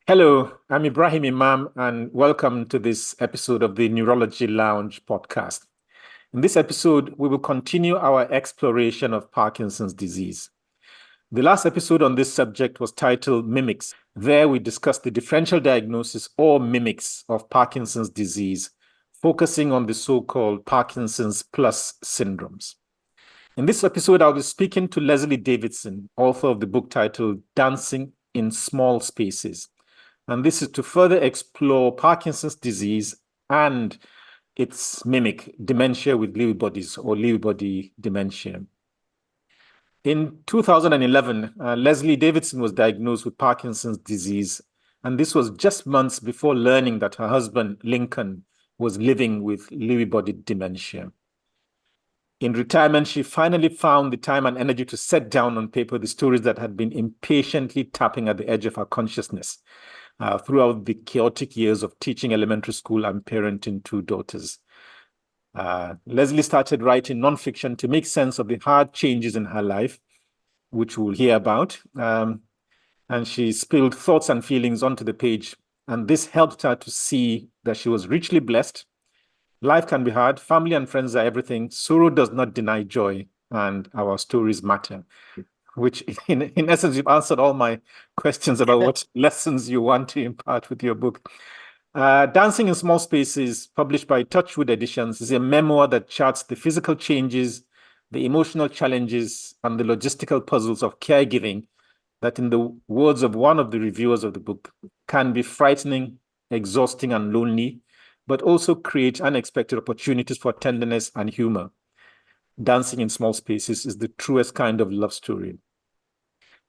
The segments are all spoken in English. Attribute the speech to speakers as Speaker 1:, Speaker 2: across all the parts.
Speaker 1: Hello, I'm Ibrahim Imam, and welcome to this episode of the Neurology Lounge podcast. In this episode, we will continue our exploration of Parkinson's disease. The last episode on this subject was titled Mimics. There, we discussed the differential diagnosis or mimics of Parkinson's disease, focusing on the so-called Parkinson's plus syndromes. In this episode, I'll be speaking to Leslie Davidson, author of the book titled Dancing in Small Spaces. And this is to further explore Parkinson's disease and its mimic, dementia with Lewy bodies or Lewy body dementia. In 2011, Leslie Davidson was diagnosed with Parkinson's disease, and this was just months before learning that her husband, Lincoln, was living with Lewy body dementia. In retirement, she finally found the time and energy to set down on paper the stories that had been impatiently tapping at the edge of her consciousness throughout the chaotic years of teaching elementary school and parenting two daughters. Leslie started writing nonfiction to make sense of the hard changes in her life, which we'll hear about. And she spilled thoughts and feelings onto the page. And this helped her to see that she was richly blessed. Life can be hard. Family and friends are everything. Sorrow does not deny joy, and our stories matter. Which in essence, you've answered all my questions about what lessons you want to impart with your book. Dancing in Small Spaces, published by Touchwood Editions, is a memoir that charts the physical changes, the emotional challenges, and the logistical puzzles of caregiving that, in the words of one of the reviewers of the book, can be frightening, exhausting, and lonely, but also create unexpected opportunities for tenderness and humor. Dancing in Small Spaces is the truest kind of love story.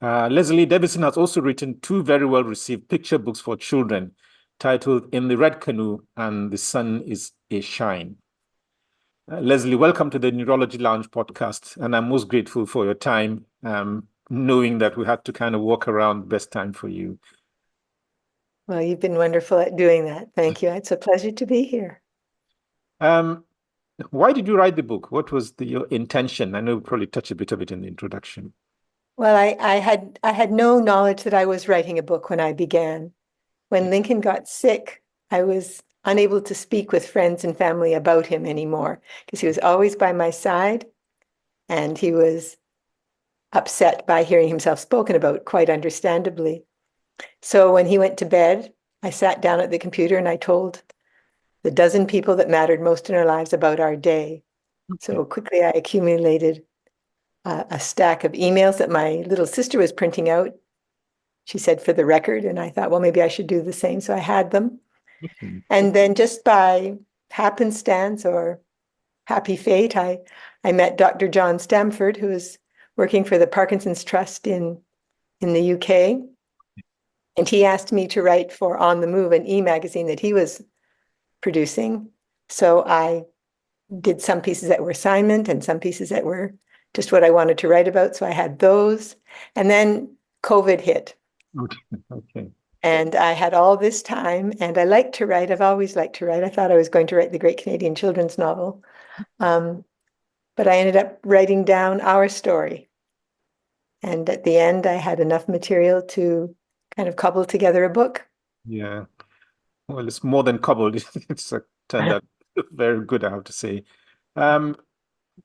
Speaker 1: Leslie Davidson has also written two very well-received picture books for children titled In the Red Canoe and The Sun is a Shine. Leslie, welcome to the Neurology Lounge podcast, and I'm most grateful for your time, knowing that we had to kind of walk around best time for you.
Speaker 2: Well, you've been wonderful at doing that. Thank you. It's a pleasure to be here.
Speaker 1: Why did you write the book? What was your intention? I know we'll probably touch a bit of it in the introduction.
Speaker 2: Well, I had no knowledge that I was writing a book when I began. When Lincoln got sick, I was unable to speak with friends and family about him anymore because he was always by my side, and he was upset by hearing himself spoken about, quite understandably. So when he went to bed, I sat down at the computer and I told the dozen people that mattered most in our lives about our day. So quickly I accumulated a stack of emails that my little sister was printing out. She said, for the record, and I thought, well, maybe I should do the same. So I had them. And then just by happenstance or happy fate, I met Dr. John Stamford, who is working for the Parkinson's Trust in the UK. And he asked me to write for On the Move, an e-magazine that he was producing. So I did some pieces that were assignment and some pieces that were just what I wanted to write about. So I had those. And then COVID hit.
Speaker 1: Okay.
Speaker 2: And I had all this time, and I like to write. I've always liked to write. I thought I was going to write the Great Canadian Children's Novel. But I ended up writing down our story. And at the end, I had enough material to kind of cobble together a book.
Speaker 1: Yeah. Well, it's more than cobbled. It's turned out very good, I have to say. And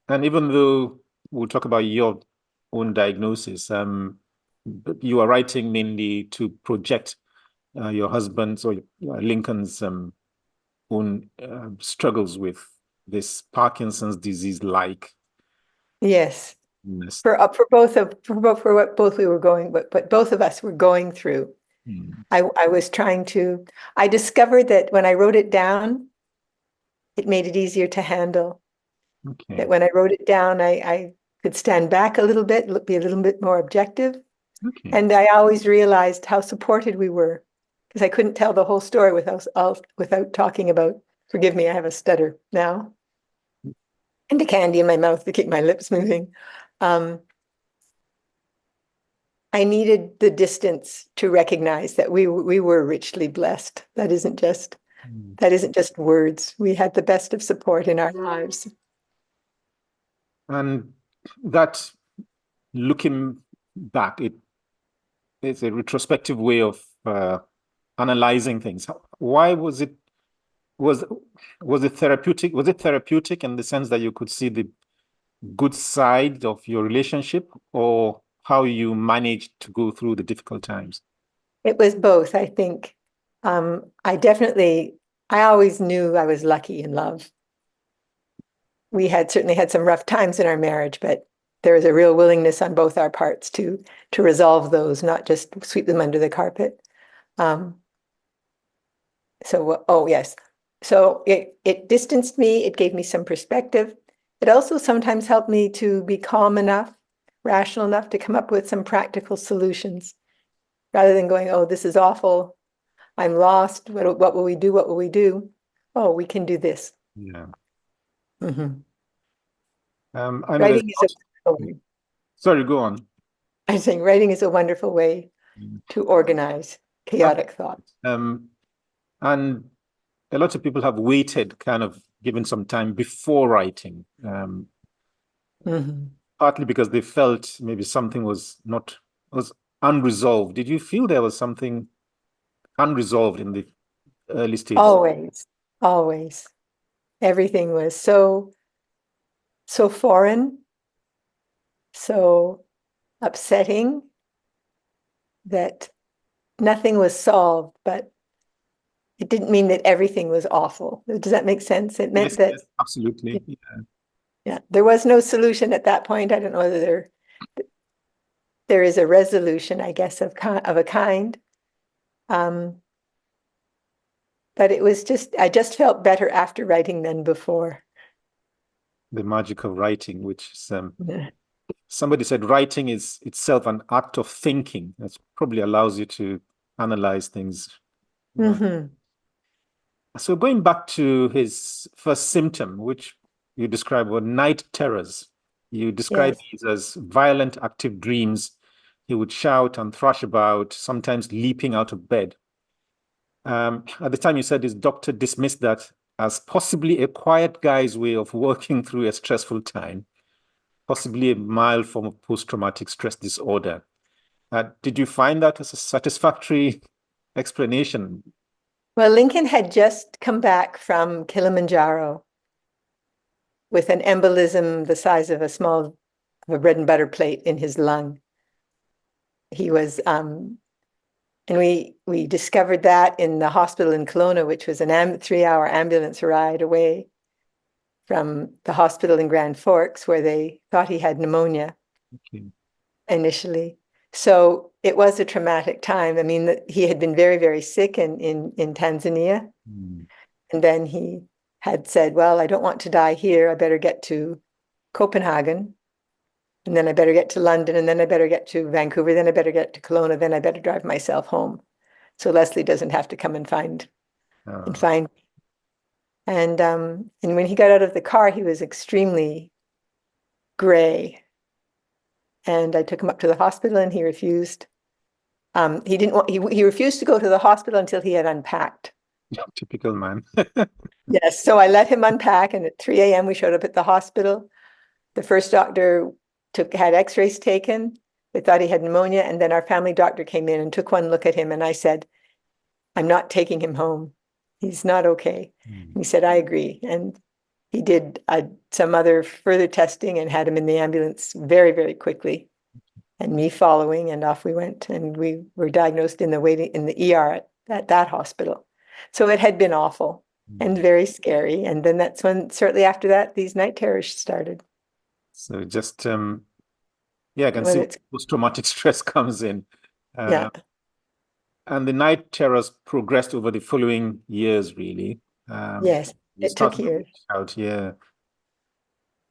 Speaker 1: even though we'll talk about your own diagnosis, you are writing mainly to project your husband's or Lincoln's own struggles with this Parkinson's disease-like.
Speaker 2: Yes, for what both we were going, but both of us were going through. I was trying to. I discovered that when I wrote it down, it made it easier to handle.
Speaker 1: Okay.
Speaker 2: That when I wrote it down, I could stand back a little bit, be a little bit more objective.
Speaker 1: Okay.
Speaker 2: And I always realized how supported we were, because I couldn't tell the whole story without talking about, forgive me, I have a stutter now, and a candy in my mouth to keep my lips moving. I needed the distance to recognize that we were richly blessed. That isn't just words. We had the best of support in our lives.
Speaker 1: And that, looking back, it's a retrospective way of analyzing things. Why was it therapeutic? Was it therapeutic in the sense that you could see the good side of your relationship, or how you managed to go through the difficult times?
Speaker 2: It was both, I think. I always knew I was lucky in love. We had certainly had some rough times in our marriage, but there was a real willingness on both our parts to resolve those, not just sweep them under the carpet. Oh yes. So it distanced me, it gave me some perspective. It also sometimes helped me to be calm enough, rational enough to come up with some practical solutions rather than going, oh, this is awful. I'm lost. What will we do? What will we do? Oh, we can do this.
Speaker 1: Yeah.
Speaker 2: Mm-hmm.
Speaker 1: I know
Speaker 2: Writing is a wonderful way.
Speaker 1: Sorry, go on.
Speaker 2: I'm saying writing is a wonderful way to organize chaotic thought.
Speaker 1: And a lot of people have waited, kind of given some time before writing, partly because they felt maybe something was unresolved. Did you feel there was something unresolved in the early stages?
Speaker 2: Always, always. Everything was so foreign, so upsetting that nothing was solved, but it didn't mean that everything was awful. Does that make sense? It meant that
Speaker 1: yes, absolutely.
Speaker 2: Yeah, there was no solution at that point. I don't know whether there is a resolution, I guess, of a kind. But it was I just felt better after writing than before.
Speaker 1: The magic of writing, which is somebody said writing is itself an act of thinking. That probably allows you to analyze things. So going back to his first symptom, which you described were night terrors. You described these as violent, active dreams. He would shout and thrash about, sometimes leaping out of bed. At the time, you said his doctor dismissed that as possibly a quiet guy's way of working through a stressful time, possibly a mild form of post-traumatic stress disorder. Did you find that as a satisfactory explanation?
Speaker 2: Well, Lincoln had just come back from Kilimanjaro with an embolism the size of a bread and butter plate in his lung. He was, and we discovered that in the hospital in Kelowna, which was a 3-hour ambulance ride away from the hospital in Grand Forks, where they thought he had pneumonia initially. So it was a traumatic time. I mean, he had been very, very sick in Tanzania. And then he had said, well, I don't want to die here. I better get to Copenhagen. And then I better get to London. And then I better get to Vancouver. Then I better get to Kelowna. Then I better drive myself home. So Leslie doesn't have to come and find me. And when he got out of the car, he was extremely gray. And I took him up to the hospital, and he refused. He refused to go to the hospital until he had unpacked.
Speaker 1: Typical man.
Speaker 2: Yes, so I let him unpack, and at 3 a.m. we showed up at the hospital. The first doctor had x-rays taken. They thought he had pneumonia, and then our family doctor came in and took one look at him, and I said, I'm not taking him home. He's not okay. He said, I agree. And he did some other further testing and had him in the ambulance very, very quickly. And me following, and off we went. And we were diagnosed in the ER at that hospital. So it had been awful and very scary. And then that's when, shortly after that, these night terrors started.
Speaker 1: So just, I can see post-traumatic stress comes in. And the night terrors progressed over the following years, really.
Speaker 2: Yes, it took years.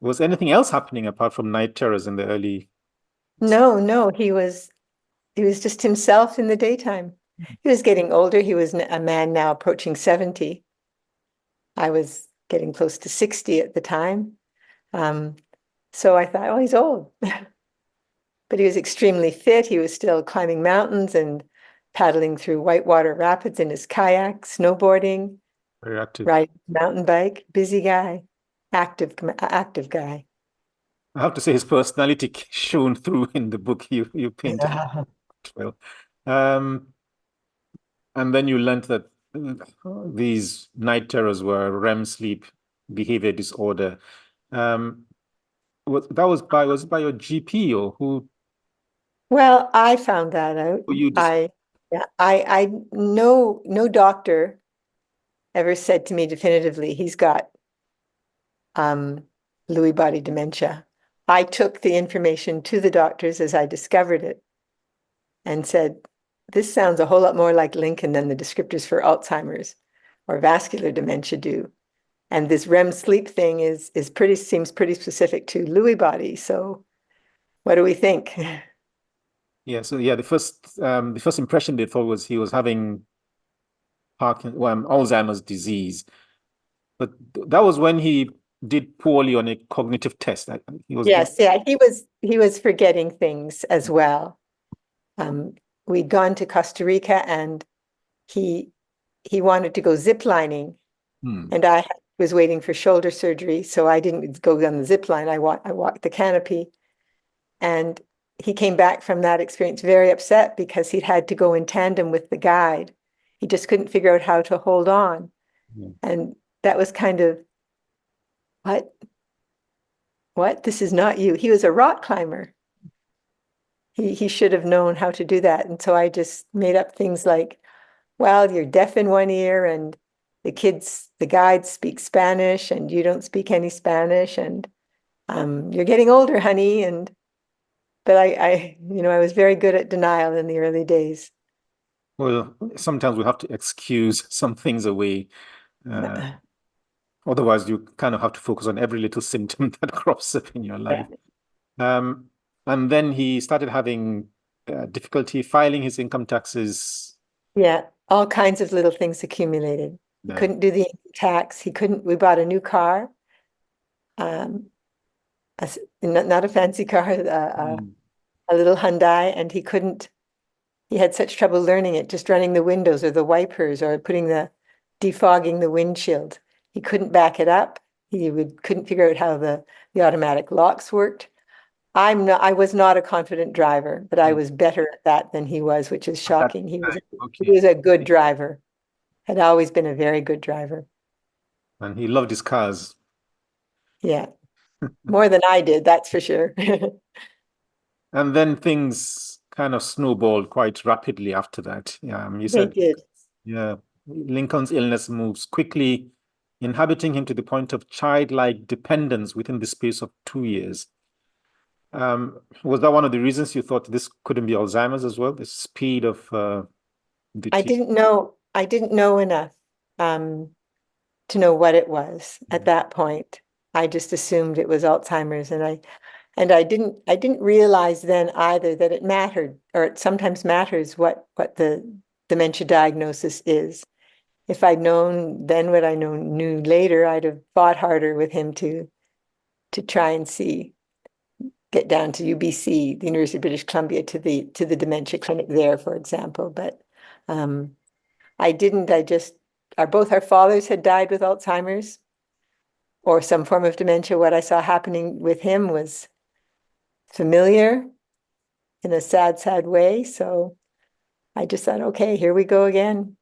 Speaker 1: Was anything else happening apart from night terrors in the early?
Speaker 2: No, he was just himself in the daytime. He was getting older. He was a man now approaching 70. I was getting close to 60 at the time. So I thought, oh, he's old. But he was extremely fit. He was still climbing mountains and paddling through whitewater rapids in his kayak, snowboarding,
Speaker 1: very active,
Speaker 2: riding mountain bike, busy guy, active guy.
Speaker 1: I have to say his personality shone through in the book you painted. Well, And then you learned that these night terrors were REM sleep behavior disorder. Was it by your GP or who?
Speaker 2: Well, I found that out.
Speaker 1: Who you dis
Speaker 2: I no doctor ever said to me definitively he's got Lewy body dementia. I took the information to the doctors as I discovered it and said, this sounds a whole lot more like Lincoln than the descriptors for Alzheimer's or vascular dementia do. And this REM sleep thing seems pretty specific to Lewy body. So what do we think?
Speaker 1: Yeah, so yeah, the first impression they thought was he was having Alzheimer's disease. But that was when he did poorly on a cognitive test. He was
Speaker 2: Yes, yeah, he was forgetting things as well. We'd gone to Costa Rica and he wanted to go zip lining, and I was waiting for shoulder surgery, so I didn't go on the zip line. I walked the canopy, and he came back from that experience very upset because he'd had to go in tandem with the guide. He just couldn't figure out how to hold on, and that was kind of what? This is not you. He was a rock climber. He should have known how to do that, and so I just made up things like, well, you're deaf in one ear and the guides speak Spanish and you don't speak any Spanish, and you're getting older, honey. But I was very good at denial in the early days.
Speaker 1: Well, sometimes we have to excuse some things away. Otherwise, you kind of have to focus on every little symptom that crops up in your life. And then he started having difficulty filing his income taxes.
Speaker 2: Yeah, all kinds of little things accumulated. He couldn't do the income tax. We bought a new car, not a fancy car, a little Hyundai, and he had such trouble learning it, just running the windows or the wipers or defogging the windshield. He couldn't back it up. Couldn't figure out how the automatic locks worked. I was not a confident driver, but I was better at that than he was, which is shocking. He was a good driver, had always been a very good driver.
Speaker 1: And he loved his cars.
Speaker 2: Yeah, more than I did, that's for sure.
Speaker 1: And then things kind of snowballed quite rapidly after that. You
Speaker 2: They
Speaker 1: said,
Speaker 2: did.
Speaker 1: yeah, Lincoln's illness moves quickly, inhabiting him to the point of childlike dependence within the space of 2 years. Was that one of the reasons you thought this couldn't be Alzheimer's as well? The speed of
Speaker 2: I didn't know enough to know what it was at that point. I just assumed it was Alzheimer's, and I didn't realize then either that it mattered, or it sometimes matters what the dementia diagnosis is. If I'd known then what I knew later, I'd have fought harder with him to try and get down to UBC, the University of British Columbia, to the dementia clinic there, for example. But I didn't. Both our fathers had died with Alzheimer's or some form of dementia. What I saw happening with him was familiar in a sad, sad way. So I just thought, okay, here we go again.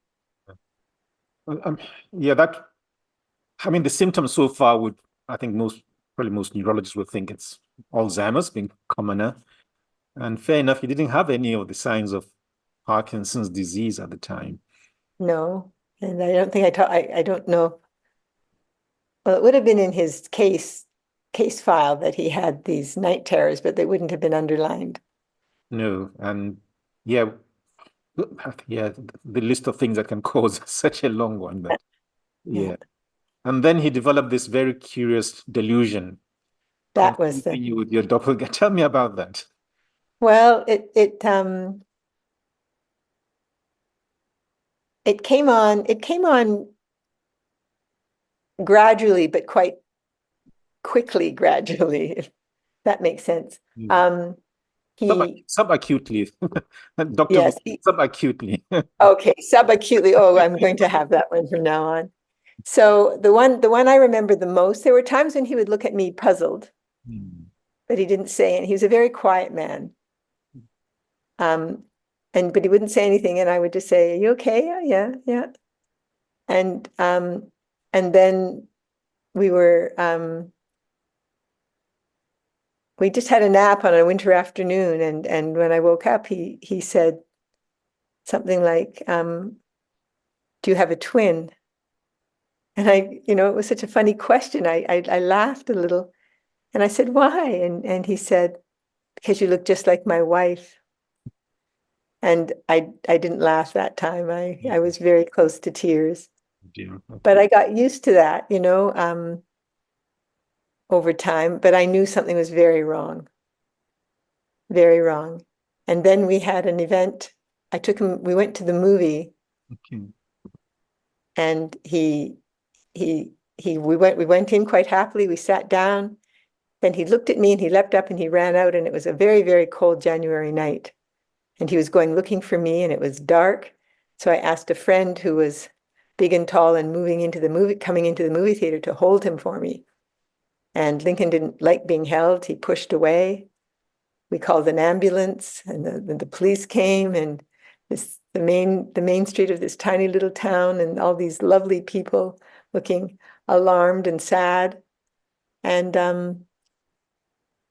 Speaker 1: Yeah, the symptoms so far I think probably most neurologists would think it's Alzheimer's being commoner. And fair enough, he didn't have any of the signs of Parkinson's disease at the time.
Speaker 2: No, and I don't think I don't know. Well, it would have been in his case file that he had these night terrors, but they wouldn't have been underlined.
Speaker 1: No, and yeah, the list of things that can cause such a long one, but yeah. And then he developed this very curious delusion.
Speaker 2: That was
Speaker 1: you with your doppelganger. Tell me about that.
Speaker 2: Well, it came on gradually, but quite quickly, if that makes sense.
Speaker 1: Subacutely. Dr.
Speaker 2: Yes,
Speaker 1: subacutely.
Speaker 2: Okay, subacutely. Oh, I'm going to have that one from now on. So the one I remember the most, there were times when he would look at me puzzled, but he didn't say it. He was a very quiet man. but he wouldn't say anything, and I would just say, "Are you okay? Yeah, yeah." And then we were we just had a nap on a winter afternoon, and when I woke up, he said something like, "Do you have a twin?" And it was such a funny question. I laughed a little, and I said, "Why?" And he said, "Because you look just like my wife." And I didn't laugh that time. I was very close to tears.
Speaker 1: Yeah.
Speaker 2: But I got used to that, over time. But I knew something was very wrong, very wrong. And then we had an event. I took him, we went to the movie,
Speaker 1: Okay.
Speaker 2: and we went in quite happily. We sat down. Then he looked at me and he leapt up and he ran out, and it was a very, very cold January night. And he was going looking for me, and it was dark. So I asked a friend who was big and tall and coming into the movie theater, to hold him for me. And Lincoln didn't like being held. He pushed away. We called an ambulance, and the police came, and the main street of this tiny little town, and all these lovely people looking alarmed and sad. And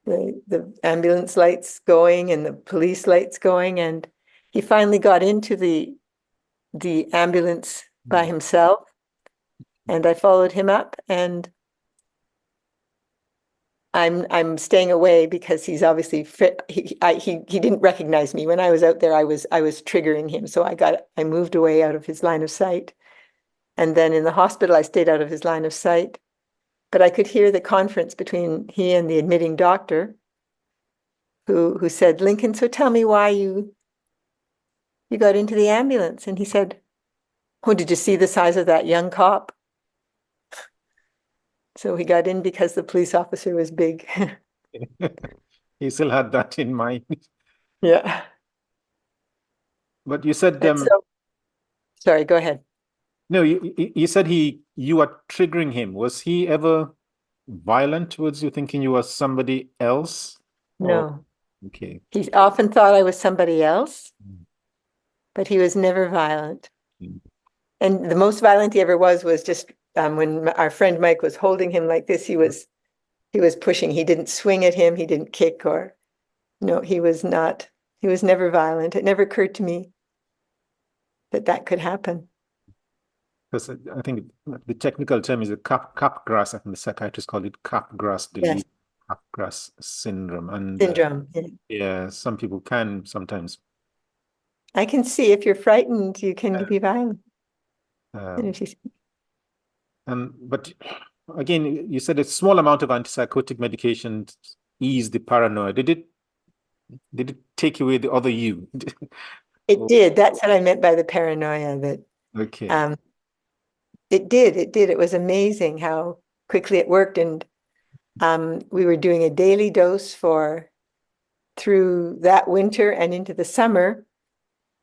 Speaker 2: the ambulance lights going and the police lights going, and he finally got into the ambulance by himself, and I followed him up, and I'm staying away because he's obviously he didn't recognize me. When I was out there, I was triggering him, so I moved away out of his line of sight. And then in the hospital, I stayed out of his line of sight, but I could hear the conference between he and the admitting doctor, who said, "Lincoln, so tell me why you got into the ambulance." And he said, "Oh, did you see the size of that young cop?" So he got in because the police officer was big.
Speaker 1: He still had that in mind.
Speaker 2: Yeah.
Speaker 1: But you said
Speaker 2: Sorry, go ahead.
Speaker 1: no, you said you were triggering him. Was he ever violent towards you, thinking you were somebody else? Or
Speaker 2: No.
Speaker 1: okay.
Speaker 2: He often thought I was somebody else, but he was never violent.
Speaker 1: Mm.
Speaker 2: And the most violent he ever was just when our friend Mike was holding him like this. He was pushing. He didn't swing at him. He didn't kick, or no, he was not. He was never violent. It never occurred to me that could happen.
Speaker 1: Because I think the technical term is a Capgras. I think the psychiatrists call it Capgras
Speaker 2: Yes,
Speaker 1: disease, Capgras syndrome. And
Speaker 2: syndrome. Yeah.
Speaker 1: yeah, some people can sometimes.
Speaker 2: I can see if you're frightened, you can be violent. And
Speaker 1: Um,
Speaker 2: if you,
Speaker 1: but again, you said a small amount of antipsychotic medication eased the paranoia. Did it take away the other you?
Speaker 2: it did. That's what I meant by the paranoia. That
Speaker 1: Okay.
Speaker 2: it did. It did. It was amazing how quickly it worked. And we were doing a daily dose through that winter and into the summer.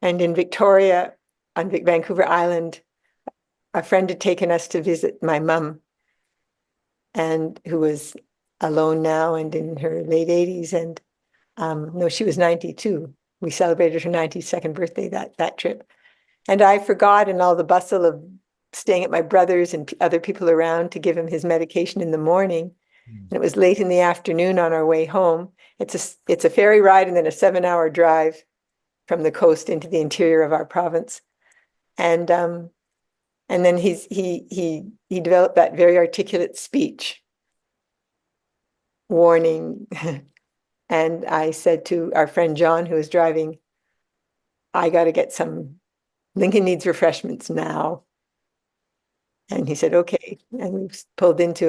Speaker 2: And in Victoria, on Vancouver Island, a friend had taken us to visit my mum, and who was alone now and in her late 80s. And no, she was 92. We celebrated her 92nd birthday that trip. And I forgot, in all the bustle of staying at my brother's and other people around, to give him his medication in the morning. And it was late in the afternoon on our way home. It's a ferry ride and then a 7-hour drive from the coast into the interior of our province. And then he developed that very articulate speech, warning. And I said to our friend John, who was driving, "I got to get some, Lincoln needs refreshments now." And he said, "Okay." And we pulled into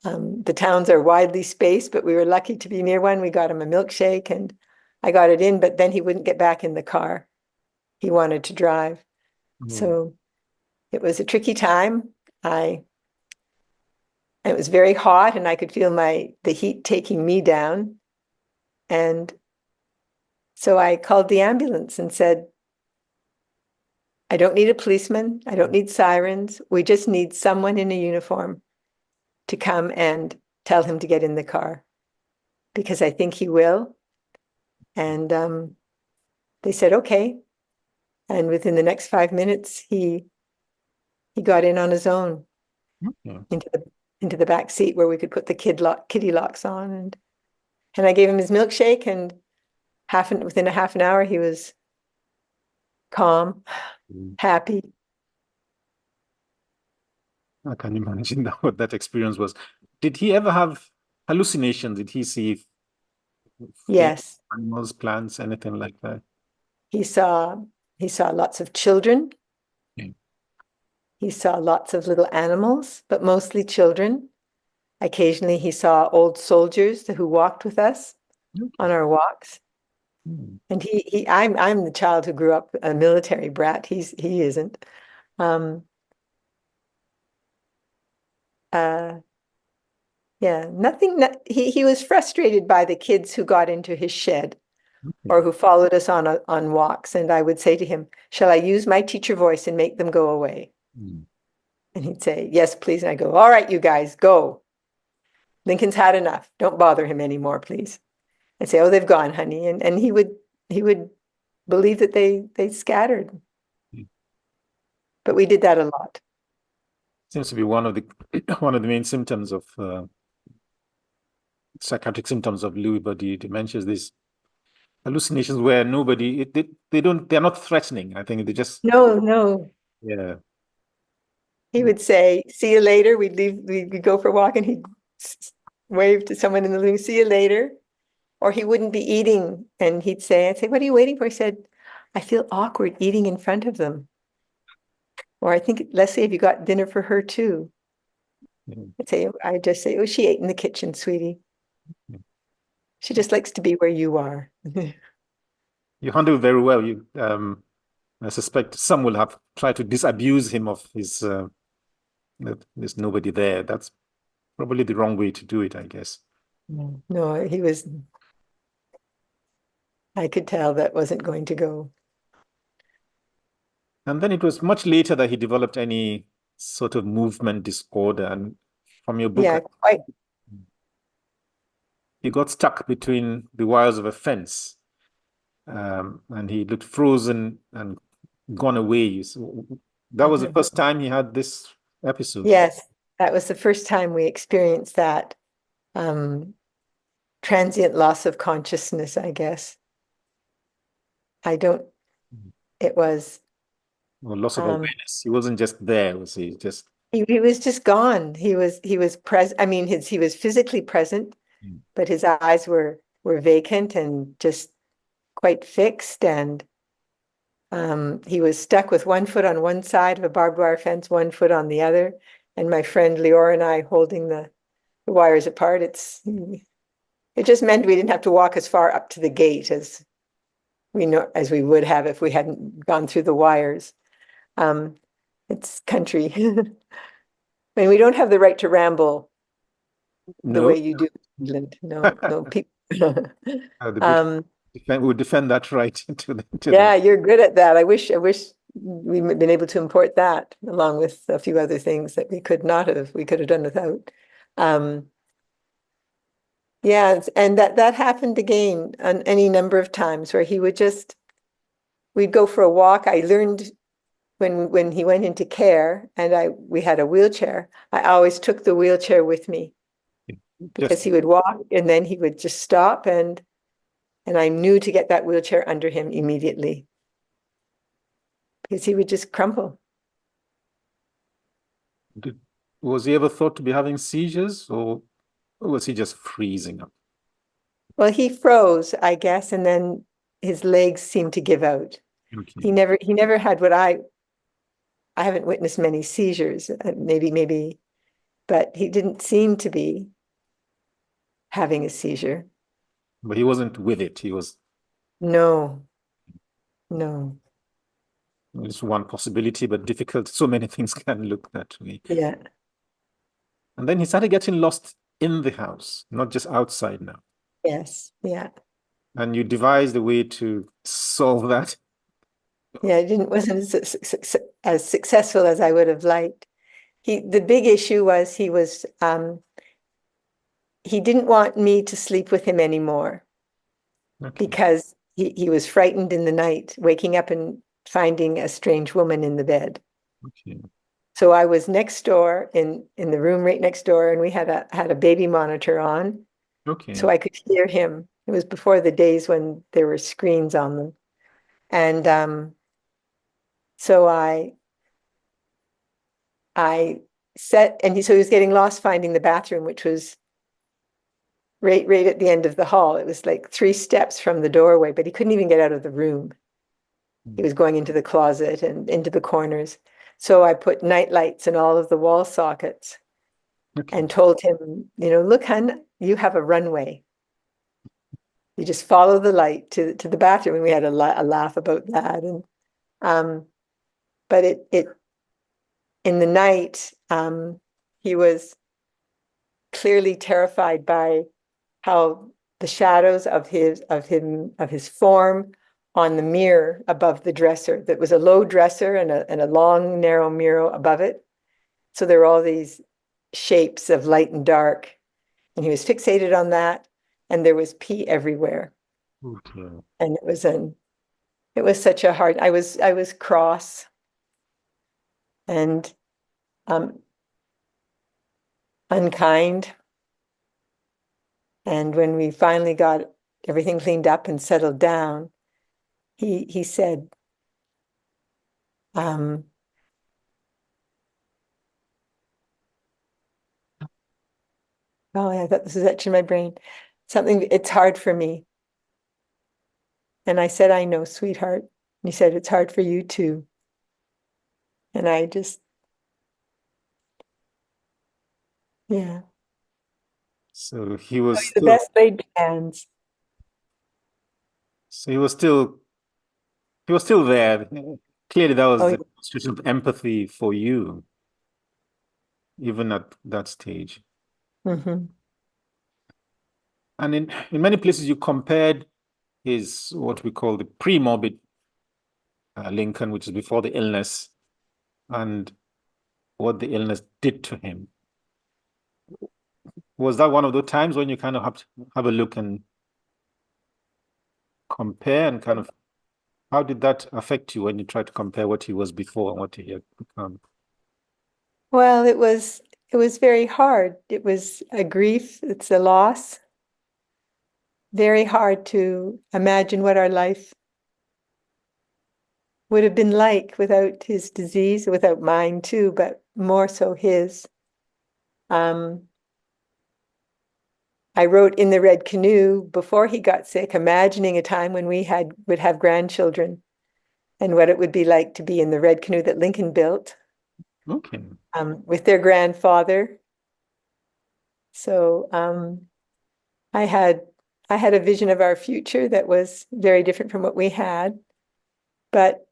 Speaker 2: the towns are widely spaced, but we were lucky to be near one. We got him a milkshake, and I got it in, but then he wouldn't get back in the car. He wanted to drive. So it was a tricky time. It was very hot, and I could feel the heat taking me down. And so I called the ambulance and said, "I don't need a policeman. I don't need sirens. We just need someone in a uniform to come and tell him to get in the car, because I think he will." And they said, okay. And within the next 5 minutes, he got in on his own
Speaker 1: Okay.
Speaker 2: into the back seat where we could put the kitty locks on. And I gave him his milkshake, and within a half an hour, he was calm, happy.
Speaker 1: I can imagine what that experience was. Did he ever have hallucinations? Did he see
Speaker 2: Yes,
Speaker 1: animals, plants, anything like that?
Speaker 2: he saw lots of children.
Speaker 1: Okay.
Speaker 2: He saw lots of little animals, but mostly children. Occasionally, he saw old soldiers who walked with us on our walks. And I'm the child who grew up a military brat. He isn't. Yeah, he was frustrated by the kids who got into his shed or who followed us on walks. And I would say to him, shall I use my teacher voice and make them go away? And he'd say, yes, please. And I go, all right, you guys, go. Lincoln's had enough. Don't bother him anymore, please. I'd say, oh, they've gone, honey. And he would believe that they scattered. But we did that a lot.
Speaker 1: Seems to be one of the main symptoms of psychiatric symptoms of Lewy body dementia is these hallucinations where they're not threatening. I think they just
Speaker 2: No.
Speaker 1: yeah.
Speaker 2: He would say, see you later. We'd go for a walk and he'd wave to someone in the room, see you later. Or he wouldn't be eating and I'd say, what are you waiting for? He said, I feel awkward eating in front of them. Or I think, Leslie, have you got dinner for her too? I'd just say, oh, she ate in the kitchen, sweetie. She just likes to be where you are.
Speaker 1: You handle very well. I suspect some will have tried to disabuse him of his there's nobody there. That's probably the wrong way to do it, I guess.
Speaker 2: No, I could tell that wasn't going to go.
Speaker 1: And then it was much later that he developed any sort of movement disorder. And from your book,
Speaker 2: yeah, quite.
Speaker 1: He got stuck between the wires of a fence, and he looked frozen and gone away. So that was the first time he had this episode.
Speaker 2: Yes, that was the first time we experienced that transient loss of consciousness, I guess. It was
Speaker 1: Or loss of awareness. He wasn't just there, was he?
Speaker 2: He was just gone. He was present. I mean, he was physically present, but his eyes were vacant and just quite fixed. And he was stuck with one foot on one side of a barbed wire fence, one foot on the other. And my friend Leora and I holding the wires apart. It just meant we didn't have to walk as far up to the gate as we would have if we hadn't gone through the wires. It's country. I mean, we don't have the right to ramble the way you do in England. No people.
Speaker 1: We would defend that right to
Speaker 2: yeah, you're good at that. I wish we'd been able to import that along with a few other things that we could have done without. Yeah, and that happened again on any number of times where we'd go for a walk. I learned when he went into care and we had a wheelchair, I always took the wheelchair with me because he would walk and then he would just stop and I knew to get that wheelchair under him immediately because he would just crumple.
Speaker 1: Was he ever thought to be having seizures or was he just freezing up?
Speaker 2: Well, he froze, I guess, and then his legs seemed to give out. Okay. He never had what I haven't witnessed many seizures, maybe, but he didn't seem to be having a seizure.
Speaker 1: But he wasn't with it. He was.
Speaker 2: No.
Speaker 1: It's one possibility, but difficult. So many things can look that way.
Speaker 2: Yeah.
Speaker 1: And then he started getting lost in the house, not just outside now.
Speaker 2: Yes. Yeah.
Speaker 1: And you devised a way to solve that.
Speaker 2: Yeah, it wasn't as successful as I would have liked. The big issue was he didn't want me to sleep with him anymore. Okay. Because he was frightened in the night, waking up and finding a strange woman in the bed.
Speaker 1: Okay.
Speaker 2: So I was next door in the room right next door, and we had a baby monitor on,
Speaker 1: Okay.
Speaker 2: so I could hear him. It was before the days when there were screens on them. And so I set, and so he was getting lost finding the bathroom, which was right at the end of the hall. It was like 3 steps from the doorway, but he couldn't even get out of the room. He was going into the closet and into the corners. So I put night lights in all of the wall sockets
Speaker 1: Okay.
Speaker 2: and told him, look, hun, you have a runway. You just follow the light to the bathroom. And we had a laugh about that. And but it in the night, he was clearly terrified by how the shadows of his form on the mirror above the dresser. That was a low dresser and a long, narrow mirror above it. So there were all these shapes of light and dark, and he was fixated on that. And there was pee everywhere.
Speaker 1: Okay.
Speaker 2: And it was such a hard. I was cross and unkind. And when we finally got everything cleaned up and settled down, he said, oh, I thought this was etched in my brain. Something, it's hard for me. And I said, I know, sweetheart. And he said, it's hard for you too. And I just, yeah.
Speaker 1: So he was
Speaker 2: The
Speaker 1: still,
Speaker 2: best laid plans.
Speaker 1: so he was still there. Clearly, that was
Speaker 2: Oh,
Speaker 1: a demonstration of empathy for you, even at that stage.
Speaker 2: mm-hmm.
Speaker 1: And in many places, you compared his what we call the pre-morbid Lincoln, which is before the illness, and what the illness did to him. Was that one of those times when you kind of have to have a look and compare and kind of how did that affect you when you try to compare what he was before and what he had become?
Speaker 2: Well, it was very hard. It was a grief, it's a loss. Very hard to imagine what our life would have been like without his disease, without mine too, but more so his. I wrote in the Red Canoe before he got sick, imagining a time when we would have grandchildren and what it would be like to be in the Red Canoe that Lincoln built.
Speaker 1: Okay.
Speaker 2: With their grandfather. So I had a vision of our future that was very different from what we had, but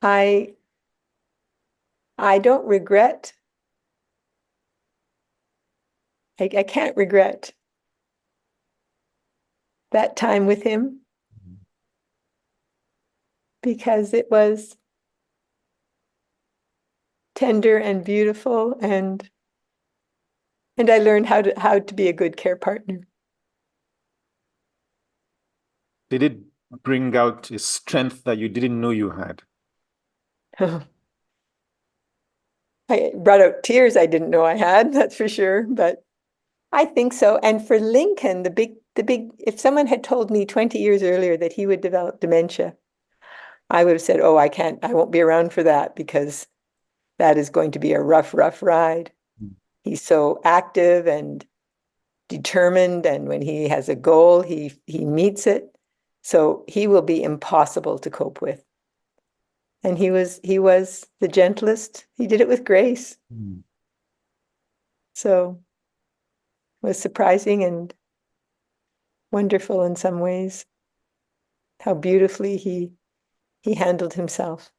Speaker 2: I don't regret. I can't regret that time with him because it was tender and beautiful, and I learned how to be a good care partner.
Speaker 1: Did it bring out a strength that you didn't know you had?
Speaker 2: I brought out tears I didn't know I had, that's for sure, but I think so. And for Lincoln, the big, if someone had told me 20 years earlier that he would develop dementia, I would have said, oh, I won't be around for that because that is going to be a rough, rough ride. He's so active and determined, and when he has a goal, he meets it. So he will be impossible to cope with. And he was the gentlest. He did it with grace.
Speaker 1: Mm.
Speaker 2: So it was surprising and wonderful in some ways how beautifully he handled himself.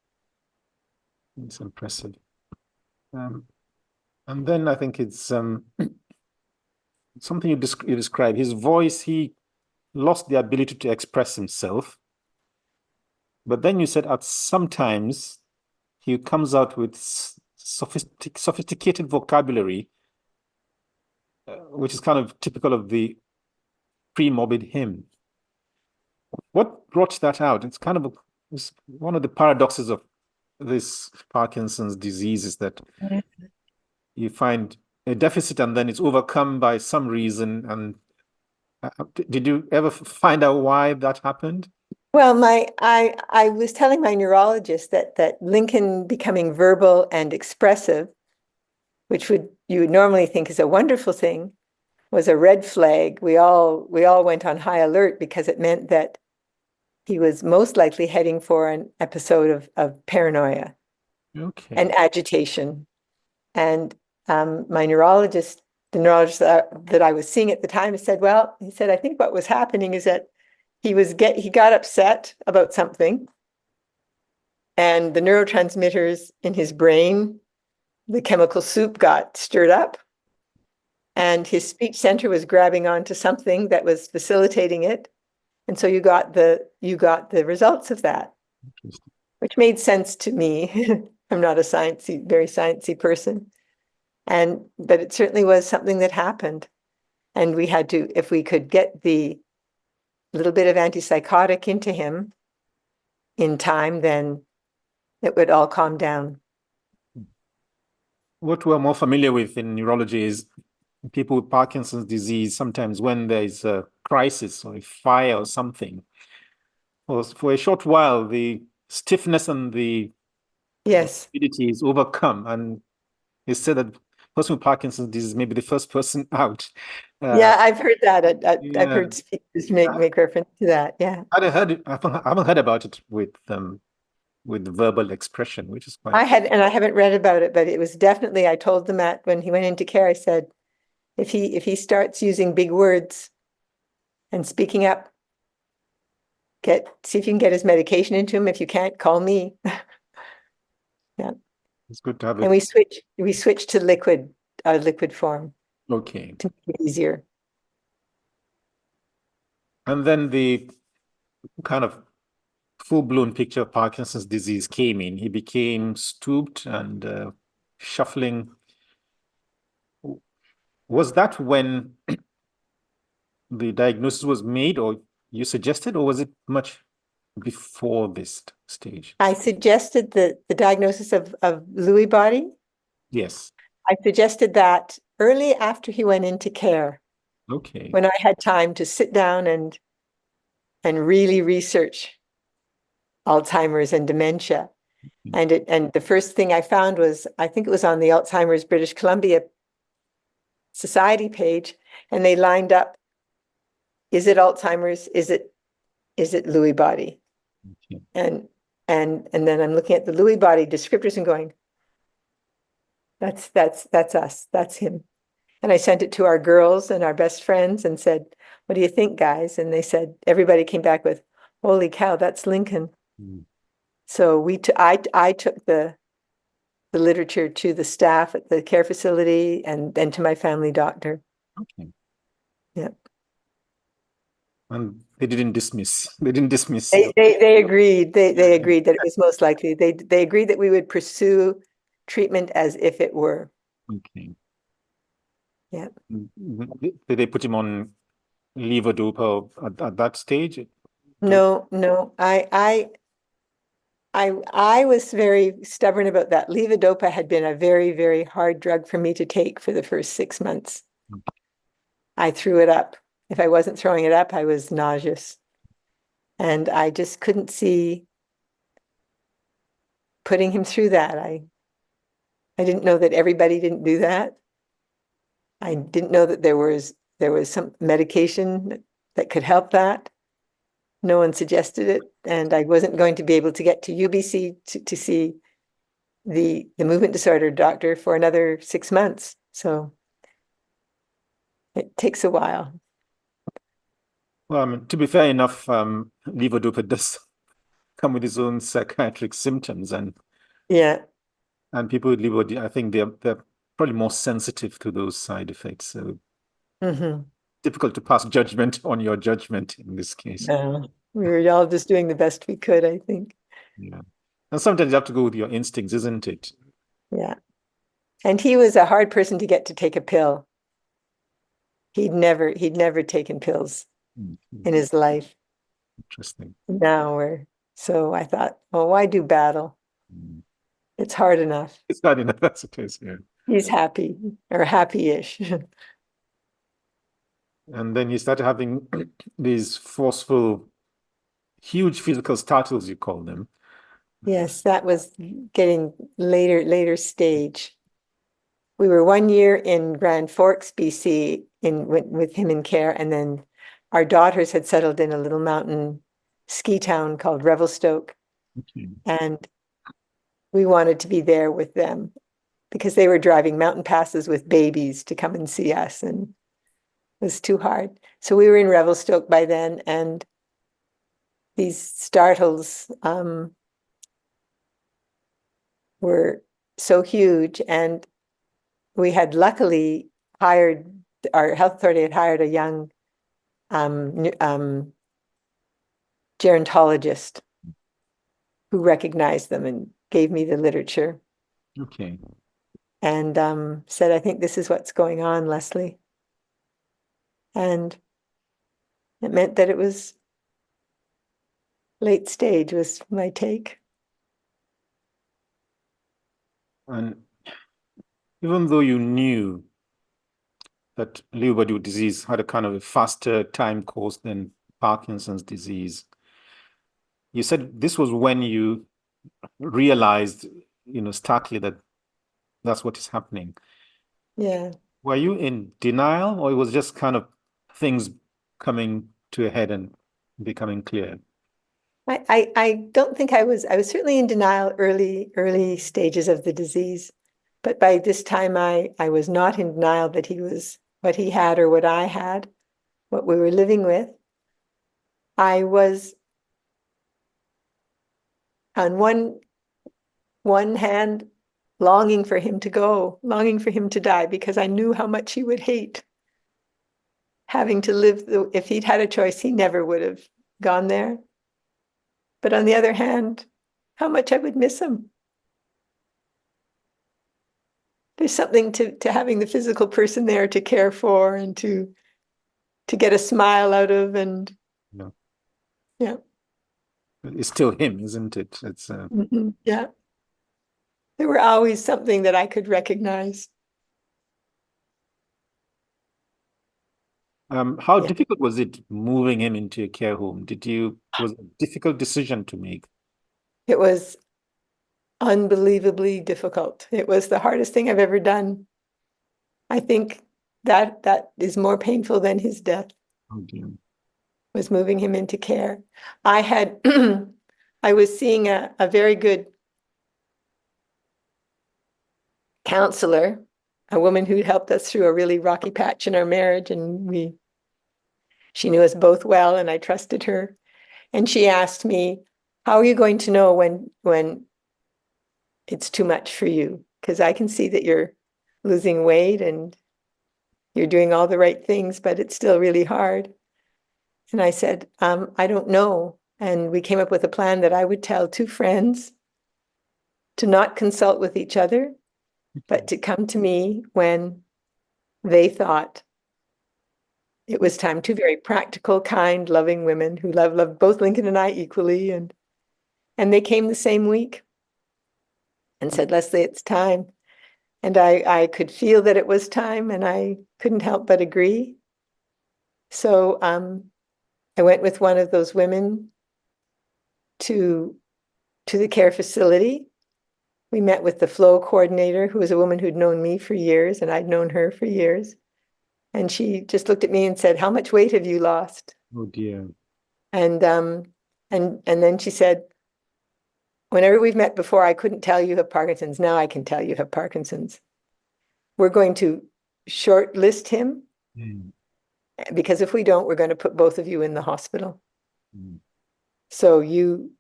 Speaker 1: It's impressive. And then I think it's something you describe. His voice, he lost the ability to express himself. But then you said at sometimes he comes out with sophisticated vocabulary which is kind of typical of the pre-morbid him. What brought that out? It's one of the paradoxes of this Parkinson's disease is that you find a deficit and then it's overcome by some reason. And did you ever find out why that happened?
Speaker 2: Well, I was telling my neurologist that Lincoln becoming verbal and expressive, which you would normally think is a wonderful thing, was a red flag. We all went on high alert because it meant that he was most likely heading for an episode of paranoia and agitation. And my neurologist, the neurologist that I was seeing at the time, said, well, he said, I think what was happening is that he got upset about something, and the neurotransmitters in his brain, the chemical soup, got stirred up, and his speech center was grabbing onto something that was facilitating it, and so you got the results of that, which made sense to me. I'm not a very sciencey person, but it certainly was something that happened, and we had to, if we could get the little bit of antipsychotic into him in time, then it would all calm down.
Speaker 1: What we're more familiar with in neurology is people with Parkinson's disease, sometimes when there is a crisis or a fire or something, for a short while, the stiffness and the rigidity is overcome. And it's said that person with Parkinson's disease may be the first person out.
Speaker 2: I've heard that. I've heard speakers make reference to that. Yeah,
Speaker 1: I haven't heard about it with verbal expression, which is quite.
Speaker 2: I haven't read about it, but it was definitely. I told the Matt when he went into care. I said, if he starts using big words and speaking up, see if you can get his medication into him. If you can't, call me. Yeah,
Speaker 1: it's good to have it.
Speaker 2: And we switched to liquid form.
Speaker 1: Okay.
Speaker 2: To make it easier.
Speaker 1: And then the kind of full-blown picture of Parkinson's disease came in. He became stooped and shuffling. Was that when the diagnosis was made, or you suggested, or was it much before this stage?
Speaker 2: I suggested the diagnosis of Lewy body.
Speaker 1: Yes.
Speaker 2: I suggested that early after he went into care.
Speaker 1: Okay.
Speaker 2: When I had time to sit down and really research Alzheimer's and dementia. And the first thing I found was, I think it was on the Alzheimer's British Columbia Society page, and they lined up, is it Alzheimer's? Is it Lewy body?
Speaker 1: Okay.
Speaker 2: And then I'm looking at the Lewy body descriptors and going, that's us, that's him. And I sent it to our girls and our best friends and said, what do you think, guys? And they said, everybody came back with, holy cow, that's Lincoln. So I took the literature to the staff at the care facility and then to my family doctor.
Speaker 1: Okay.
Speaker 2: Yeah.
Speaker 1: And they didn't dismiss. They didn't dismiss.
Speaker 2: They agreed. They agreed that it was most likely. They agreed that we would pursue treatment as if it were.
Speaker 1: Okay.
Speaker 2: Yeah.
Speaker 1: Did they put him on levodopa at that stage?
Speaker 2: No. I was very stubborn about that. Levodopa had been a very, very hard drug for me to take for the first 6 months. I threw it up. If I wasn't throwing it up, I was nauseous. And I just couldn't see putting him through that. I didn't know that everybody didn't do that. I didn't know that there was some medication that could help that. No one suggested it, and I wasn't going to be able to get to UBC to see the movement disorder doctor for another 6 months. So it takes a while.
Speaker 1: Well, to be fair enough, levodopa does come with its own psychiatric symptoms, and people with levodopa, I think they're probably more sensitive to those side effects. So difficult to pass judgment on your judgment in this case.
Speaker 2: No, we were all just doing the best we could, I think.
Speaker 1: Yeah, and sometimes you have to go with your instincts, isn't it?
Speaker 2: Yeah, and he was a hard person to get to take a pill. He'd never taken pills in his life.
Speaker 1: Interesting.
Speaker 2: So I thought, well, why do battle?
Speaker 1: Mm.
Speaker 2: It's hard enough.
Speaker 1: It's not enough, that's the case, yeah.
Speaker 2: He's happy or happy-ish.
Speaker 1: And then you started having these forceful, huge physical startles, you call them.
Speaker 2: Yes, that was getting later stage. We were 1 year in Grand Forks, BC, with him in care, and then our daughters had settled in a little mountain ski town called Revelstoke,
Speaker 1: Okay.
Speaker 2: and we wanted to be there with them because they were driving mountain passes with babies to come and see us, and it was too hard. So we were in Revelstoke by then, and these startles were so huge, and we had luckily hired, our health authority had hired a young gerontologist who recognized them and gave me the literature
Speaker 1: Okay.
Speaker 2: and said, I think this is what's going on, Leslie. And it meant that it was late stage, was my take.
Speaker 1: And even though you knew that Lewy disease had a kind of a faster time course than Parkinson's disease, you said this was when you realized, starkly that that's what is happening.
Speaker 2: Yeah.
Speaker 1: Were you in denial, or it was just kind of things coming to a head and becoming clear?
Speaker 2: I don't think I was certainly in denial early stages of the disease, but by this time I was not in denial that he was what he had or what I had, what we were living with. I was on one hand longing for him to go, longing for him to die, because I knew how much he would hate having to live. If he'd had a choice, he never would have gone there. But on the other hand, how much I would miss him. There's something to having the physical person there to care for and to get a smile out of, and
Speaker 1: No.
Speaker 2: yeah.
Speaker 1: It's still him, isn't it? It's
Speaker 2: Yeah. There were always something that I could recognize.
Speaker 1: how
Speaker 2: Yeah.
Speaker 1: difficult was it moving him into a care home? Was it a difficult decision to make?
Speaker 2: It was unbelievably difficult. It was the hardest thing I've ever done. I think that is more painful than his death,
Speaker 1: Oh dear.
Speaker 2: was moving him into care. I had I was seeing a very good counselor, a woman who helped us through a really rocky patch in our marriage, and she knew us both well, and I trusted her. And she asked me, how are you going to know when it's too much for you? Because I can see that you're losing weight and you're doing all the right things, but it's still really hard. And I said, I don't know. And we came up with a plan that I would tell two friends to not consult with each other, but to come to me when they thought it was time. Two very practical, kind, loving women who love both Lincoln and I equally. And they came the same week and said, Leslie, it's time. And I could feel that it was time, and I couldn't help but agree. So I went with one of those women to the care facility. We met with the flow coordinator, who was a woman who'd known me for years, and I'd known her for years. And she just looked at me and said, how much weight have you lost?
Speaker 1: Oh dear.
Speaker 2: And then she said, whenever we've met before, I couldn't tell you have Parkinson's. Now I can tell you have Parkinson's. We're going to shortlist him,
Speaker 1: Mm.
Speaker 2: because if we don't, we're going to put both of you in the hospital.
Speaker 1: Mm.
Speaker 2: So are you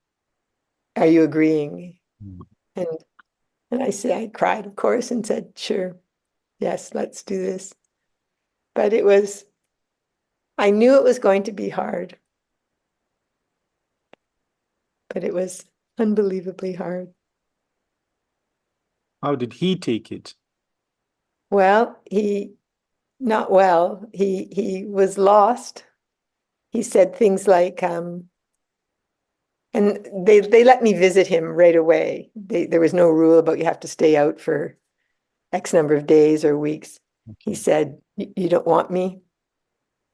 Speaker 2: agreeing?
Speaker 1: Mm.
Speaker 2: And I cried, of course, and said, sure, yes, let's do this. But I knew it was going to be hard, but it was unbelievably hard.
Speaker 1: How did he take it?
Speaker 2: Well, he not well. He was lost. He said things like, and they let me visit him right away. There was no rule about you have to stay out for X number of days or weeks. He said, "You don't want me.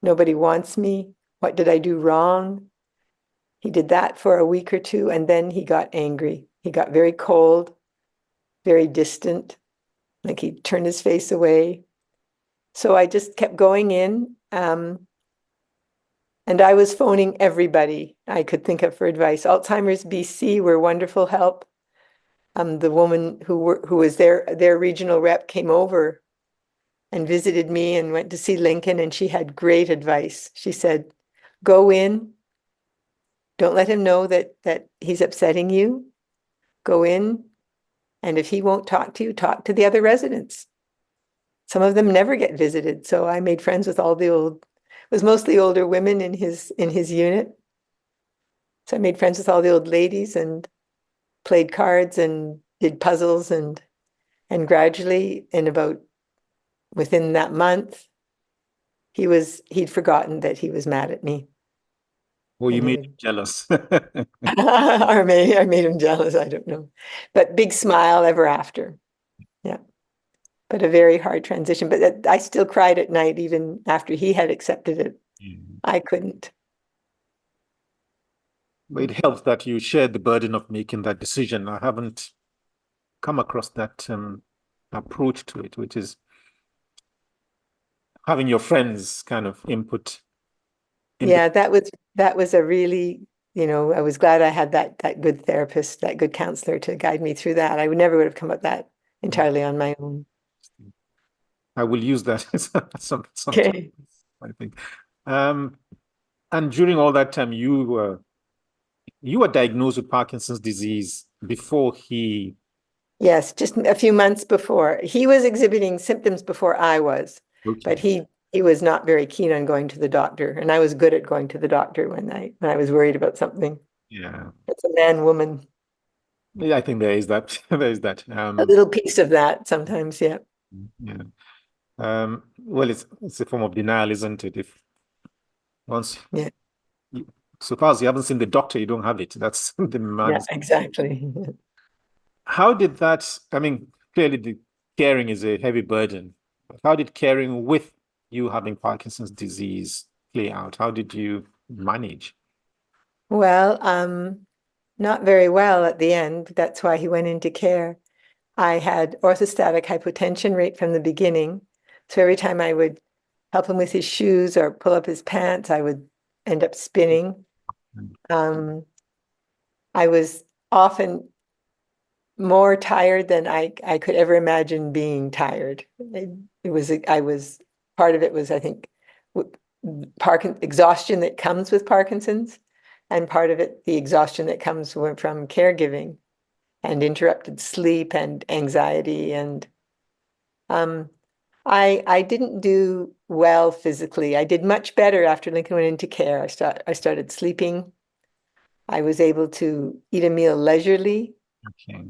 Speaker 2: Nobody wants me. What did I do wrong?" He did that for a week or two, and then he got angry. He got very cold, very distant, like he turned his face away. So I just kept going in. And I was phoning everybody I could think of for advice. Alzheimer's BC were wonderful help. The woman who was their regional rep came over and visited me and went to see Lincoln, and she had great advice. She said, "Go in, don't let him know that he's upsetting you. Go in, and if he won't talk to you, talk to the other residents." Some of them never get visited, so I made friends with all the old. It was mostly older women in his unit. So I made friends with all the old ladies and played cards and did puzzles, and gradually, within that month, he'd forgotten that he was mad at me.
Speaker 1: Or you
Speaker 2: And
Speaker 1: made him jealous.
Speaker 2: or I made him jealous, I don't know. But big smile ever after. Yeah. But a very hard transition. But I still cried at night even after he had accepted it. I couldn't.
Speaker 1: But it helps that you shared the burden of making that decision. I haven't come across that approach to it, which is having your friends kind of input.
Speaker 2: Yeah, that was a really, I was glad I had that good therapist, that good counselor to guide me through that. I would have come up that entirely on my own.
Speaker 1: I will use that sometimes,
Speaker 2: Okay.
Speaker 1: I think. And during all that time, you were diagnosed with Parkinson's disease before he.
Speaker 2: Yes, just a few months before. He was exhibiting symptoms before I was, but
Speaker 1: Okay.
Speaker 2: he was not very keen on going to the doctor, and I was good at going to the doctor when I was worried about something.
Speaker 1: Yeah.
Speaker 2: It's a man woman.
Speaker 1: Yeah, I think there is that. There is that.
Speaker 2: A little piece of that sometimes, yeah.
Speaker 1: Yeah. Well, it's a form of denial, isn't it? If once
Speaker 2: Yeah,
Speaker 1: so far as you haven't seen the doctor, you don't have it. That's the man.
Speaker 2: yeah, exactly.
Speaker 1: How did that? I mean, clearly the caring is a heavy burden. How did caring with you having Parkinson's disease play out? How did you manage?
Speaker 2: Well, not very well at the end. That's why he went into care. I had orthostatic hypotension right from the beginning. So every time I would help him with his shoes or pull up his pants, I would end up spinning. Um, I was often more tired than I could ever imagine being tired. Part of it was, I think, exhaustion that comes with Parkinson's, and part of it, the exhaustion that comes from caregiving and interrupted sleep and anxiety. And I didn't do well physically. I did much better after Lincoln went into care. I started sleeping. I was able to eat a meal leisurely
Speaker 1: Okay.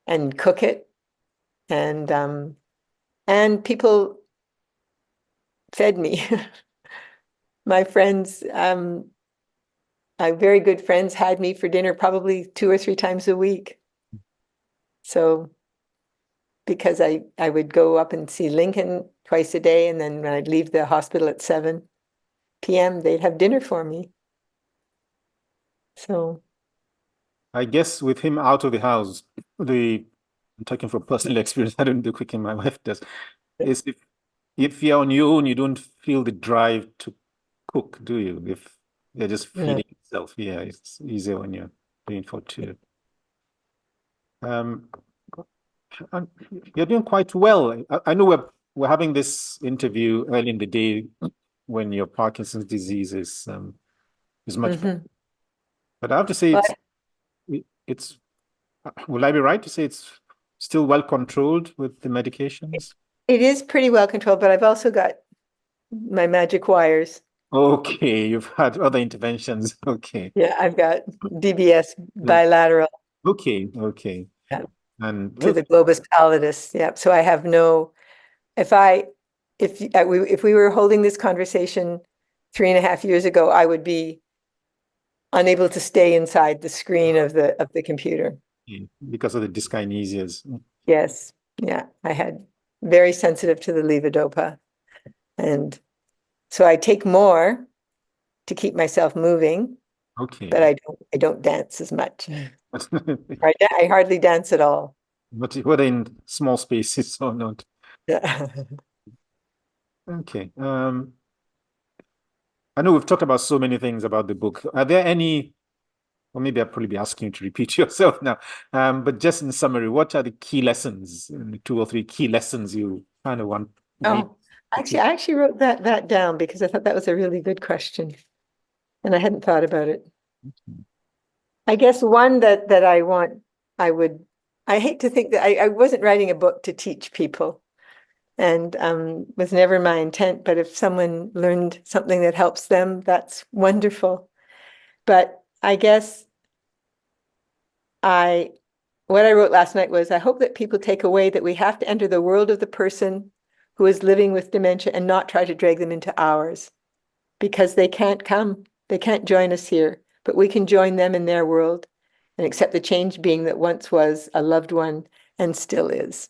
Speaker 2: and cook it, and people fed me. My friends, my very good friends, had me for dinner probably 2 or 3 times a week. So because I would go up and see Lincoln twice a day, and then when I'd leave the hospital at 7 p.m., they'd have dinner for me. So
Speaker 1: I guess with him out of the house, I'm talking from personal experience, I don't do cooking, my wife does, is if you're on your own, you don't feel the drive to cook, do you? If you're just
Speaker 2: no.
Speaker 1: feeding yourself, yeah, it's easier when you're doing for two. Um, and you're doing quite well. I know we're having this interview early in the day when your Parkinson's disease is much better.
Speaker 2: Mhm.
Speaker 1: But I have to say
Speaker 2: But
Speaker 1: it's will I be right to say it's still well controlled with the medications?
Speaker 2: it is pretty well controlled, but I've also got my magic wires.
Speaker 1: Okay, you've had other interventions. Okay.
Speaker 2: Yeah, I've got DBS
Speaker 1: Then
Speaker 2: bilateral,
Speaker 1: okay.
Speaker 2: yeah,
Speaker 1: And
Speaker 2: to the globus pallidus. Yeah, so I have no. If I if we were holding this conversation 3.5 years ago, I would be unable to stay inside the screen of the computer.
Speaker 1: Because of the dyskinesias.
Speaker 2: Yes. Yeah. I had very sensitive to the levodopa. And so I take more to keep myself moving,
Speaker 1: Okay.
Speaker 2: but I don't dance as much. I hardly dance at all.
Speaker 1: But whether in small spaces or not.
Speaker 2: Yeah.
Speaker 1: Okay. I know we've talked about so many things about the book. Are there any, or maybe I'll probably be asking you to repeat yourself now, but just in summary, what are the key lessons, the 2 or 3 key lessons you kind of want?
Speaker 2: Oh, actually, I actually wrote that down because I thought that was a really good question, and I hadn't thought about it. I guess one that I hate to think that I wasn't writing a book to teach people, and was never my intent, but if someone learned something that helps them, that's wonderful. But I guess what I wrote last night was, I hope that people take away that we have to enter the world of the person who is living with dementia and not try to drag them into ours, because they can't come, they can't join us here, but we can join them in their world and accept the change being that once was a loved one and still is.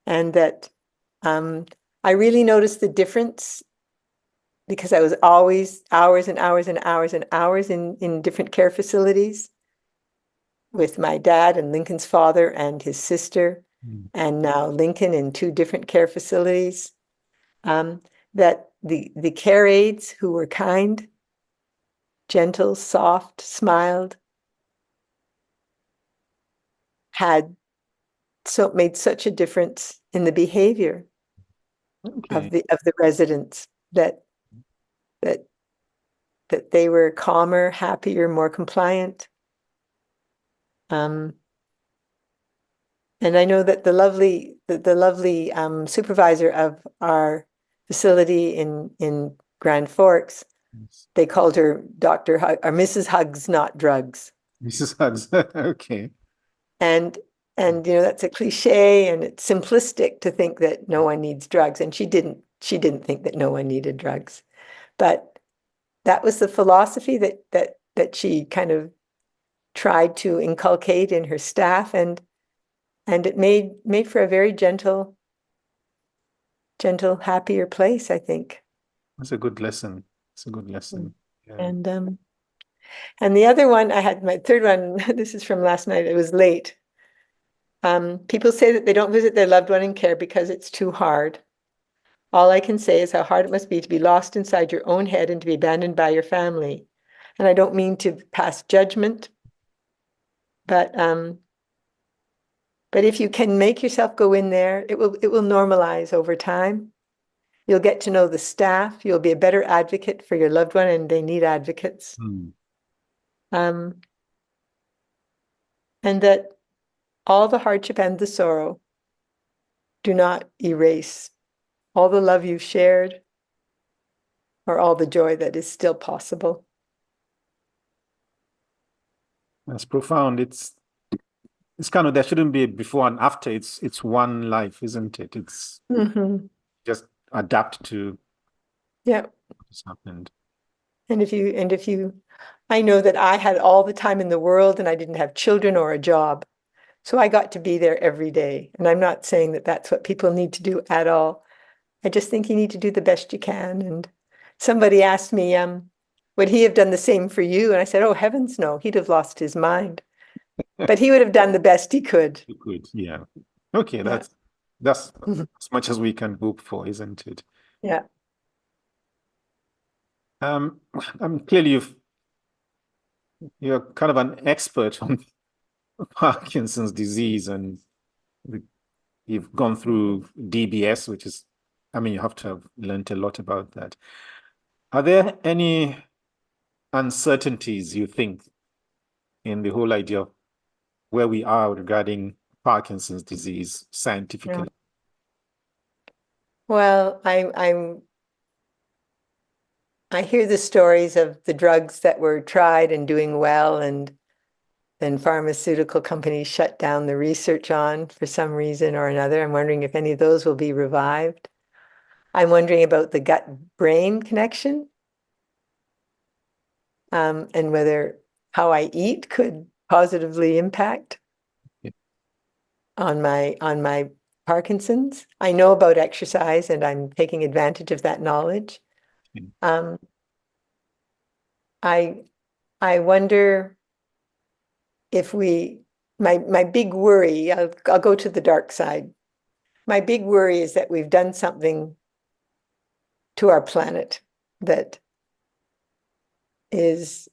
Speaker 2: And that I really noticed the difference because I was always hours and hours and hours and hours in different care facilities with my dad and Lincoln's father and his sister, and now Lincoln in 2 different care facilities. That the care aides who were kind, gentle, soft, smiled, made such a difference in the behavior of the residents, that they were calmer, happier, more compliant. And I know that the lovely supervisor of our facility in Grand Forks, they called her Dr. or Mrs. Hugs, not drugs.
Speaker 1: Mrs. Hugs. Okay.
Speaker 2: And that's a cliche, and it's simplistic to think that no one needs drugs. And she didn't think that no one needed drugs. But that was the philosophy that she kind of tried to inculcate in her staff, and it made for a very gentle, happier place, I think.
Speaker 1: That's a good lesson. It's a good lesson. Yeah.
Speaker 2: And the other one, I had my third one, this is from last night, it was late. People say that they don't visit their loved one in care because it's too hard. All I can say is how hard it must be to be lost inside your own head and to be abandoned by your family. And I don't mean to pass judgment, but if you can make yourself go in there, it will normalize over time. You'll get to know the staff. You'll be a better advocate for your loved one, and they need advocates. And that all the hardship and the sorrow do not erase all the love you've shared or all the joy that is still possible.
Speaker 1: That's profound. It's kind of, there shouldn't be a before and after. It's one life, isn't it? It's just adapt to what's happened.
Speaker 2: And if you, I know that I had all the time in the world and I didn't have children or a job. So I got to be there every day. And I'm not saying that that's what people need to do at all. I just think you need to do the best you can. And somebody asked me, would he have done the same for you? And I said, oh, heavens, no, he'd have lost his mind. But he would have done the best he could.
Speaker 1: He could, yeah. Okay, that's as much as we can hope for, isn't it?
Speaker 2: Yeah.
Speaker 1: Clearly you're kind of an expert on Parkinson's disease, and you've gone through DBS, which is, you have to have learned a lot about that. Are there any uncertainties you think in the whole idea of where we are regarding Parkinson's disease scientifically?
Speaker 2: Well, I hear the stories of the drugs that were tried and doing well, and then pharmaceutical companies shut down the research on for some reason or another. I'm wondering if any of those will be revived. I'm wondering about the gut-brain connection, and whether how I eat could positively impact on my Parkinson's. I know about exercise and I'm taking advantage of that knowledge. Um, I wonder if my big worry, I'll go to the dark side. My big worry is that we've done something to our planet that is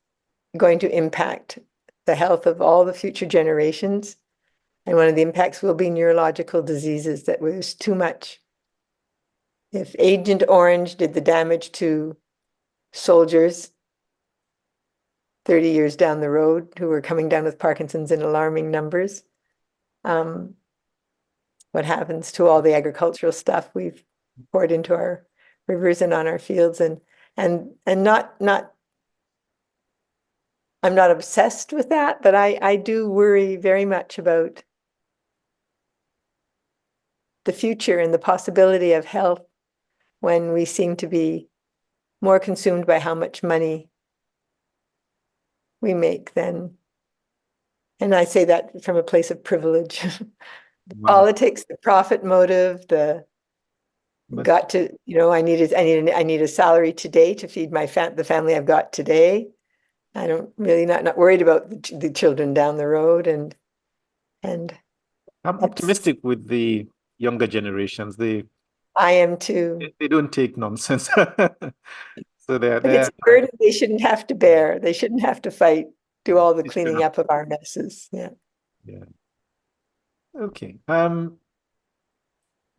Speaker 2: going to impact the health of all the future generations. And one of the impacts will be neurological diseases, that was too much. If Agent Orange did the damage to soldiers 30 years down the road who were coming down with Parkinson's in alarming numbers, what happens to all the agricultural stuff we've poured into our rivers and on our fields, and not I'm not obsessed with that, but I do worry very much about the future and the possibility of health when we seem to be more consumed by how much money we make than, and I say that from a place of privilege. Politics, the profit motive, got to, I need a salary today to feed the family I've got today. I don't really not worried about the children down the road, and
Speaker 1: I'm optimistic with the younger generations.
Speaker 2: I am too.
Speaker 1: They don't take nonsense. So
Speaker 2: but it's a burden they shouldn't have to bear. They shouldn't have to fight, do all the cleaning up of our messes. Yeah.
Speaker 1: Okay. I'll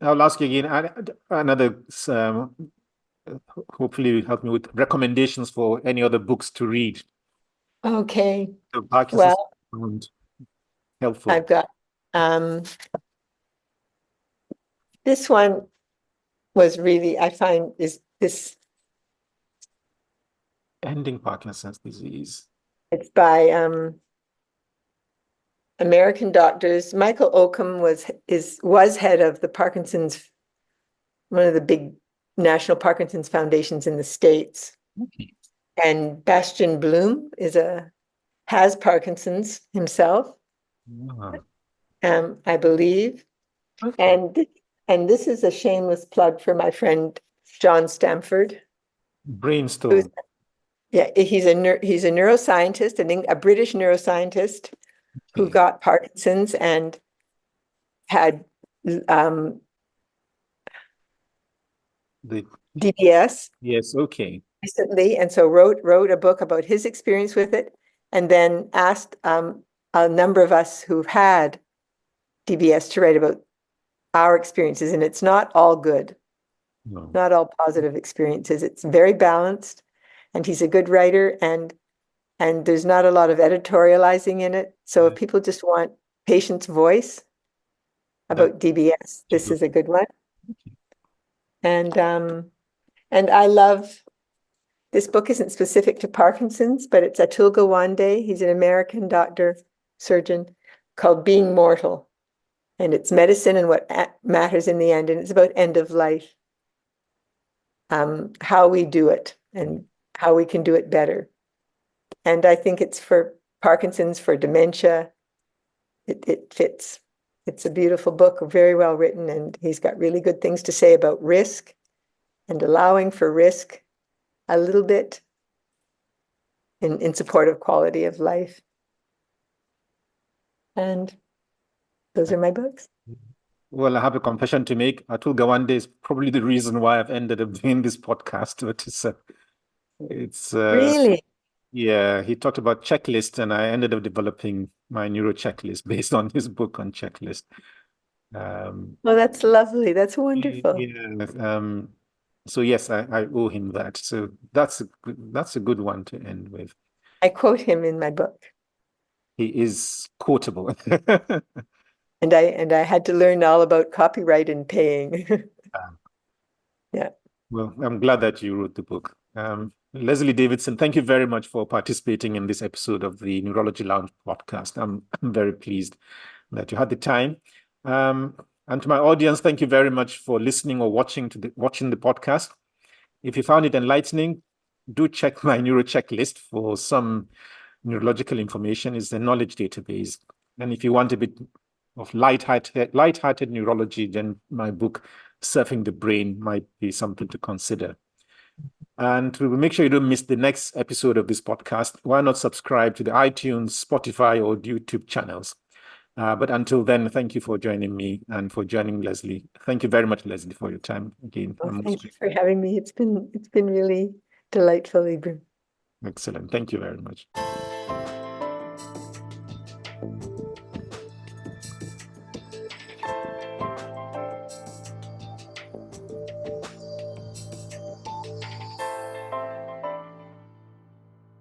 Speaker 1: ask you again another. Hopefully, help me with recommendations for any other books to read.
Speaker 2: Okay.
Speaker 1: So Parkinson's helpful.
Speaker 2: I've got this one was really, I find, is this
Speaker 1: Ending Parkinson's Disease.
Speaker 2: It's by American doctors. Michael Oakham was head of the Parkinson's, one of the big national Parkinson's foundations in the States.
Speaker 1: Okay.
Speaker 2: And Bastian Bloom has Parkinson's himself, I believe. Okay. And this is a shameless plug for my friend John Stamford.
Speaker 1: Brainstorm.
Speaker 2: He's a neuroscientist, a British neuroscientist who got Parkinson's and had
Speaker 1: the
Speaker 2: DBS.
Speaker 1: Yes, okay.
Speaker 2: Recently, and so wrote a book about his experience with it, and then asked a number of us who've had DBS to write about our experiences, and it's not all good. No. Not all positive experiences. It's very balanced, and he's a good writer, and there's not a lot of editorializing in it. So if people just want patient's voice about DBS, this is a good one. And I love, this book isn't specific to Parkinson's, but it's Atul Gawande. He's an American doctor, surgeon, called Being Mortal. And it's medicine and what matters in the end. And it's about end of life, how we do it and how we can do it better. And I think it's for Parkinson's, for dementia. It fits. It's a beautiful book, very well written, and he's got really good things to say about risk and allowing for risk a little bit in support of quality of life. And those are my books.
Speaker 1: Well, I have a confession to make. Atul Gawande is probably the reason why I've ended up doing this podcast. But it's
Speaker 2: really,
Speaker 1: yeah. He talked about checklists, and I ended up developing my neuro checklist based on his book on checklist.
Speaker 2: Well, that's lovely. That's wonderful.
Speaker 1: Yeah. So yes, I owe him that. So that's a good one to end with.
Speaker 2: I quote him in my book.
Speaker 1: He is quotable.
Speaker 2: And I had to learn all about copyright and paying. Yeah.
Speaker 1: Well, I'm glad that you wrote the book. Leslie Davidson, thank you very much for participating in this episode of the Neurology Lounge podcast. I'm very pleased that you had the time. And to my audience, thank you very much for listening or watching the podcast. If you found it enlightening, do check my neuro checklist for some neurological information. It's a knowledge database. And if you want a bit of light-hearted neurology, then my book, Surfing the Brain, might be something to consider. And we will make sure you don't miss the next episode of this podcast. Why not subscribe to the iTunes, Spotify, or YouTube channels? But until then, thank you for joining me and for joining Leslie. Thank you very much, Leslie, for your time again.
Speaker 2: Oh, thank you for having me. It's been really delightful, Ibram.
Speaker 1: Excellent. Thank you very much.